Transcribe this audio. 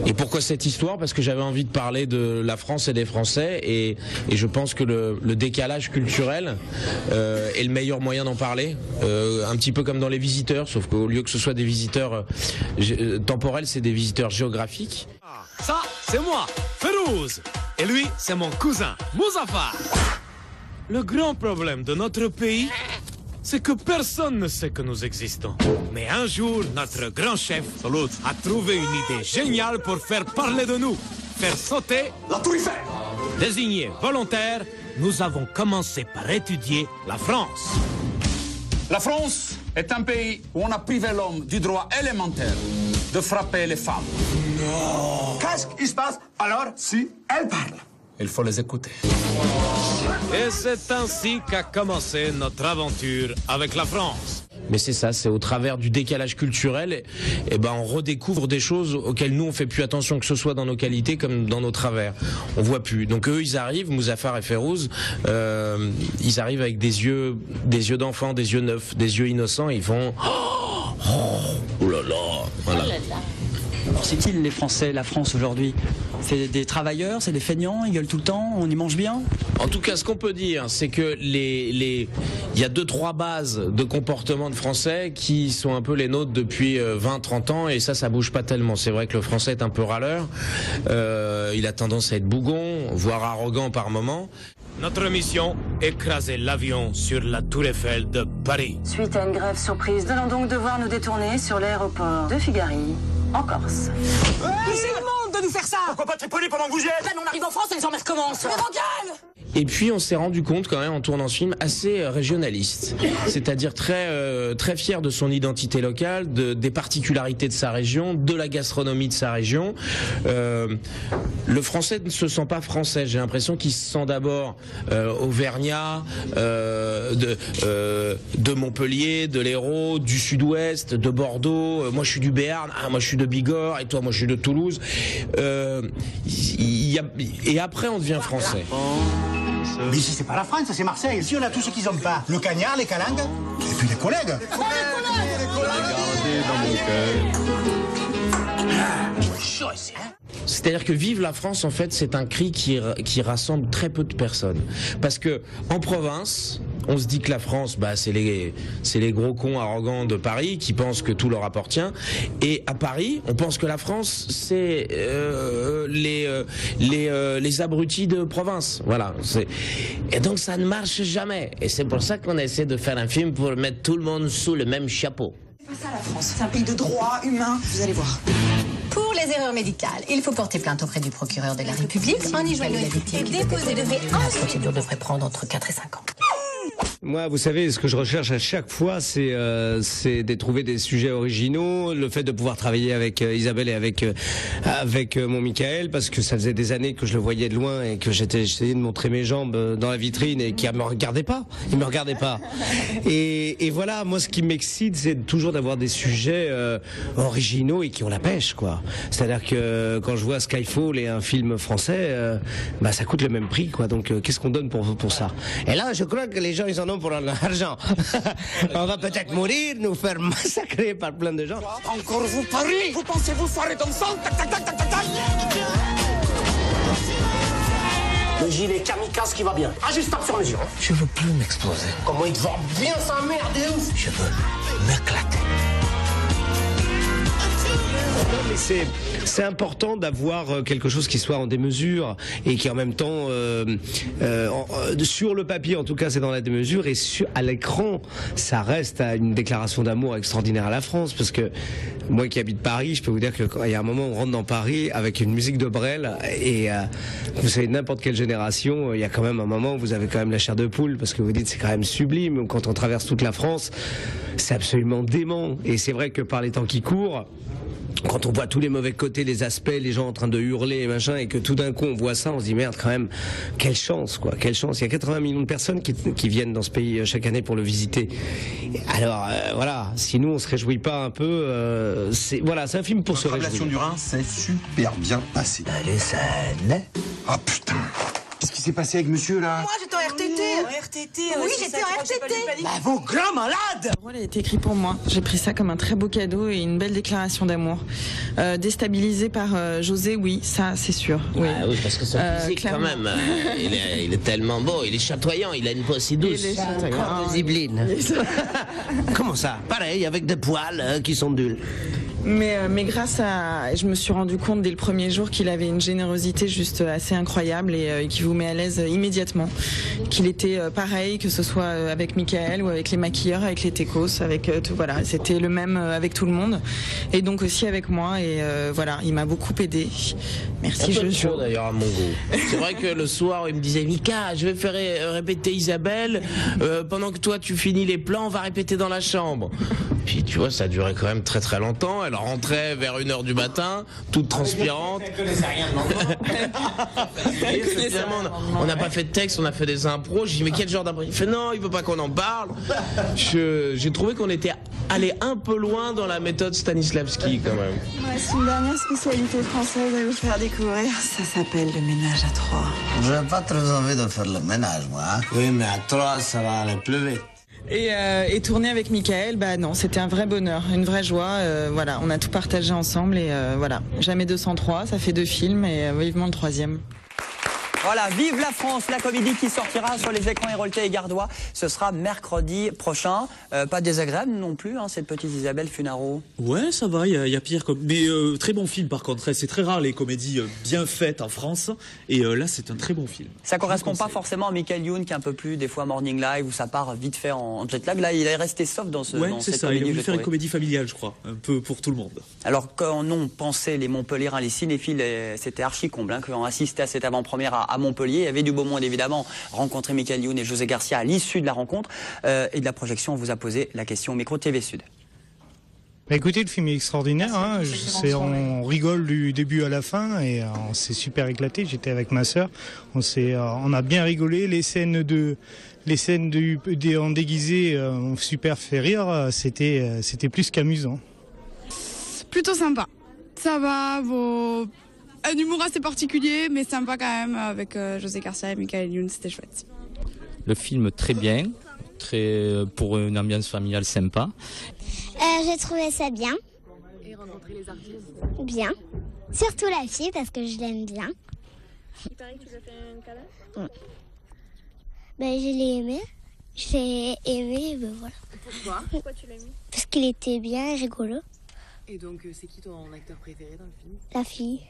Et pourquoi cette histoire? Parce que j'avais envie de parler de la France et des Français, et je pense que le décalage culturel est le meilleur moyen d'en parler, un petit peu comme dans Les Visiteurs, sauf qu'au lieu que ce soit des visiteurs temporels, c'est des visiteurs géographiques. Ça, c'est moi, Férouz, et lui, c'est mon cousin, Mouzaffar. Le grand problème de notre pays, c'est que personne ne sait que nous existons. Mais un jour, notre grand chef a trouvé une idée géniale pour faire parler de nous, faire sauter la Tour Eiffel. Désignés volontaires, nous avons commencé par étudier la France. La France est un pays où on a privé l'homme du droit élémentaire de frapper les femmes. Non. Qu'est-ce qui se passe alors si elles parlent? Il faut les écouter. Et c'est ainsi qu'a commencé notre aventure avec la France. Mais c'est ça, c'est au travers du décalage culturel, et ben on redécouvre des choses auxquelles nous on fait plus attention, que ce soit dans nos qualités comme dans nos travers. On voit plus. Donc eux ils arrivent, Mouzaffar et Férouz, ils arrivent avec des yeux d'enfants, des yeux neufs, des yeux innocents, et ils font oh là là, voilà. Alors c'est-il les Français, la France aujourd'hui? C'est des travailleurs, c'est des feignants, ils gueulent tout le temps, on y mange bien? En tout cas, ce qu'on peut dire, c'est que il y a 2-3 bases de comportement de Français qui sont un peu les nôtres depuis 20-30 ans, et ça bouge pas tellement. C'est vrai que le Français est un peu râleur, il a tendance à être bougon, voire arrogant par moment. Notre mission, écraser l'avion sur la Tour Eiffel de Paris. Suite à une grève surprise, nous allons donc devoir nous détourner sur l'aéroport de Figari, en Corse. C'est immonde de nous faire ça! Pourquoi pas tripoler pendant que vous y êtes? Ben on arrive en France et les emmerdes commencent! Mais mon gueule! Et puis on s'est rendu compte quand même en tournant ce film assez régionaliste, c'est-à-dire très fier de son identité locale, des particularités de sa région, de la gastronomie de sa région. Le Français ne se sent pas français, j'ai l'impression qu'il se sent d'abord auvergnat, de Montpellier, de l'Hérault, du Sud-Ouest, de Bordeaux. Moi je suis du Béarn, moi je suis de Bigorre, et toi moi je suis de Toulouse. Et après on devient français. Mais ici, c'est pas la France, c'est Marseille. Ici, on a tout ce qu'ils ont pas. Le cagnard, les calangues, et puis les collègues. Oh, les collègues! Regardez dans mon cœur. Chaud ici, hein? C'est-à-dire que Vive la France, en fait, c'est un cri qui rassemble très peu de personnes. Parce que en province, on se dit que la France, bah, c'est les gros cons arrogants de Paris qui pensent que tout leur appartient. Et à Paris, on pense que la France, c'est les abrutis de province. Voilà. Et donc ça ne marche jamais. Et c'est pour ça qu'on essaie de faire un film pour mettre tout le monde sous le même chapeau. C'est pas ça la France, c'est un pays de droit humain, vous allez voir. Pour les erreurs médicales, il faut porter plainte auprès du procureur de la République en y joignant la victime et déposer de vrai. La procédure devrait prendre entre 4 et 5 ans. Moi, vous savez, ce que je recherche à chaque fois, c'est de trouver des sujets originaux, le fait de pouvoir travailler avec Isabelle et avec mon Michael, parce que ça faisait des années que je le voyais de loin et que j'essayais de montrer mes jambes dans la vitrine et qu'il me regardait pas. Il me regardait pas. Et voilà, moi, ce qui m'excite, c'est toujours d'avoir des sujets originaux et qui ont la pêche, quoi. C'est-à-dire que quand je vois Skyfall et un film français, bah ça coûte le même prix, quoi. Donc qu'est-ce qu'on donne pour ça? Et là, je crois que les gens, ils en ont pour l'argent. On va peut-être mourir, nous faire massacrer par plein de gens. Encore vous parlez? Vous pensez vous foirer dans le sang? Tac, tac, tac, tac, tac, tac. Le gilet kamikaze qui va bien. Ajustable sur mesure. Je veux plus m'exploser. Comment il te vend bien sa merde, et ouf. Je veux m'éclater. Mais c'est important d'avoir quelque chose qui soit en démesure et qui en même temps sur le papier en tout cas c'est dans la démesure, et à l'écran ça reste une déclaration d'amour extraordinaire à la France, parce que moi qui habite Paris, je peux vous dire que quand il y a un moment où on rentre dans Paris avec une musique de Brel et vous savez, n'importe quelle génération, il y a quand même un moment où vous avez quand même la chair de poule, parce que vous dites c'est quand même sublime. Quand on traverse toute la France, c'est absolument dément, et c'est vrai que par les temps qui courent, quand on voit tous les mauvais côtés, les aspects, les gens en train de hurler et machin, et que tout d'un coup on voit ça, on se dit merde quand même, quelle chance quoi, quelle chance. Il y a 80 millions de personnes qui viennent dans ce pays chaque année pour le visiter. Alors voilà, si nous on se réjouit pas un peu, c'est un film pour se réjouir. L'ablation du rein, c'est super bien passé. Elle est saine. Ah putain, qu'est-ce qui s'est passé avec monsieur là? Moi j'étais en RTT, En RTT. Oui, j'étais en RTT. Bah, vos grands malades! Le rôle a été écrit pour moi. J'ai pris ça comme un très beau cadeau et une belle déclaration d'amour. Déstabilisé par José, oui, ça c'est sûr. Oui, oui parce que son physique quand même, il est tellement beau, il est chatoyant, il a une peau si douce. Il est chatoyant. Zibline. Comment ça? Pareil, avec des poils qui s'ondulent. Mais grâce à... Je me suis rendu compte dès le premier jour qu'il avait une générosité juste assez incroyable et qui vous met à l'aise immédiatement. Qu'il était pareil, que ce soit avec Michael ou avec les maquilleurs, avec les techos, avec tout, voilà. C'était le même avec tout le monde. Et donc aussi avec moi. Et voilà, il m'a beaucoup aidé. Merci, un peu trop d'ailleurs à mon goût. C'est vrai que le soir, il me disait Mika, je vais faire répéter Isabelle. Pendant que toi, tu finis les plans, on va répéter dans la chambre. Puis tu vois, ça durait quand même très très longtemps. Elle rentrait vers 1h du matin, toute transpirante. Elle connaissait rien on n'a pas fait de texte, on a fait des impros. J'ai dit mais quel genre d'impro? Il fait non, il veut pas qu'on en parle. J'ai trouvé qu'on était allé un peu loin dans la méthode Stanislavski quand même. Ouais, c'est une dernière spécialité française à vous faire découvrir. Ça s'appelle le ménage à 3. J'ai pas très envie de faire le ménage, moi. Hein. Oui, mais à 3, ça va aller plus vite. Et tourner avec Michael, bah non, c'était un vrai bonheur, une vraie joie. Voilà, on a tout partagé ensemble et voilà, jamais 203, ça fait 2 films et vivement le 3e. Voilà, Vive la France, la comédie qui sortira sur les écrans héroltais et gardois. Ce sera mercredi prochain. Pas désagréable non plus, hein, cette petite Isabelle Funaro. Ouais, ça va, il y a pire. Mais très bon film par contre. C'est très rare les comédies bien faites en France. Et là, c'est un très bon film. Ça correspond pas forcément à Michael Youn qui est un peu plus, des fois, Morning Live, où ça part vite fait en jet lag. Là, il est resté soft dans ce ouais, dans c'est cette ça. comédie. Il a voulu faire une comédie familiale, je crois. Un peu pour tout le monde. Alors, quand on pensait les Montpelliérains, les cinéphiles, c'était archi comble, hein, quand on assistait à cette avant-première à Montpellier. Il y avait du beau monde, évidemment. Rencontrer Michael Youn et José Garcia à l'issue de la rencontre et de la projection. On vous a posé la question au micro TV Sud. Bah écoutez, le film est extraordinaire. Hein. On rigole du début à la fin et on s'est super éclaté. J'étais avec ma sœur. On a bien rigolé. Les scènes en déguisé ont super fait rire. C'était plus qu'amusant. Plutôt sympa. Ça va, bon... Un humour assez particulier, mais sympa quand même, avec José Garcia et Michael Youn, c'était chouette. Le film très bien, pour une ambiance familiale sympa. J'ai trouvé ça bien. Et rencontrer les artistes? Bien. Surtout la fille, parce que je l'aime bien. Il paraît que tu lui as fait un câlin? Ouais. Ben, je l'ai aimé. Je l'ai aimé, ben voilà. Pourquoi? Pourquoi tu l'as aimé? Parce qu'il était bien et rigolo. Et donc, c'est qui ton acteur préféré dans le film? La fille.